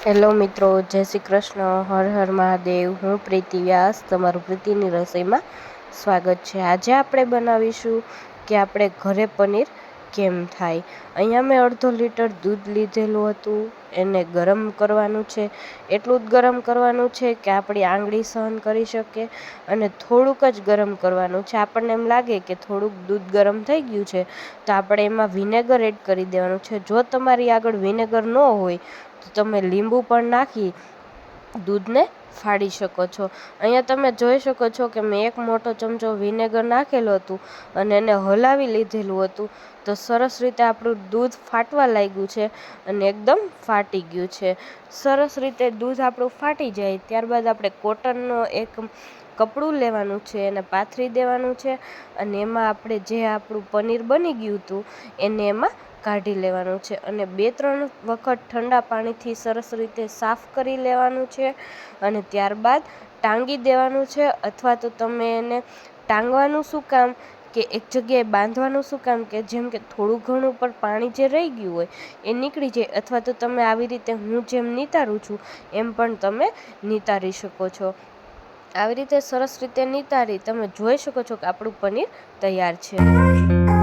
Hello મિત્રો, જય શ્રી કૃષ્ણ, હર હર મહાદેવ. હું પ્રીતિ વ્યાસ, તમારું પ્રીતિની રસોઈમાં સ્વાગત છે. આજે આપણે બનાવીશું કે આપણે ઘરે પનીર કેમ થાય. અહીંયા મેં અડધો લીટર દૂધ લીધેલું હતું, એને ગરમ કરવાનું છે. એટલું જ ગરમ કરવાનું છે કે આપણી આંગળી સહન કરી શકે, અને થોડુંક જ ગરમ કરવાનું છે. આપણને એમ લાગે કે થોડુંક દૂધ ગરમ થઈ ગયું છે તો આપણે એમાં વિનેગર એડ કરી દેવાનું છે. જો તમારી આગળ વિનેગર ન હોય તો તમે લીંબુ પણ નાખી દૂધને ફાડી શકો છો. અહીંયા તમે જોઈ શકો છો કે મેં એક મોટો ચમચો વિનેગર નાખેલું હતું અને એને હલાવી લીધેલું હતું. તો સરસ રીતે આપણું દૂધ ફાટવા લાગ્યું છે અને એકદમ ફાટી ગયું છે. સરસ રીતે દૂધ આપણું ફાટી જાય ત્યારબાદ આપણે કોટનનો એક કપડું લેવાનું છે, એને પાથરી દેવાનું છે, અને એમાં આપણે જે આપણું પનીર બની ગયું હતું એને એમાં કાઢી લેવાનું છે, અને 2-3 વખત ઠંડા પાણીથી સરસ રીતે સાફ કરી લેવાનું છે, અને ત્યારબાદ ટાંગી દેવાનું છે. અથવા તો તમે એને ટાંગવાનું શું કામ, કે એક જગ્યાએ બાંધવાનું શું કામ, કે જેમ કે થોડું ઘણું પણ પાણી જે રહી ગયું હોય એ નીકળી જાય. અથવા તો તમે આવી રીતે હું જેમ નિતારું છું એમ પણ તમે નિતારી શકો છો. આવી રીતે સરસ રીતે નિતારી તમે જોઈ શકો છો કે આપણું પનીર તૈયાર છે.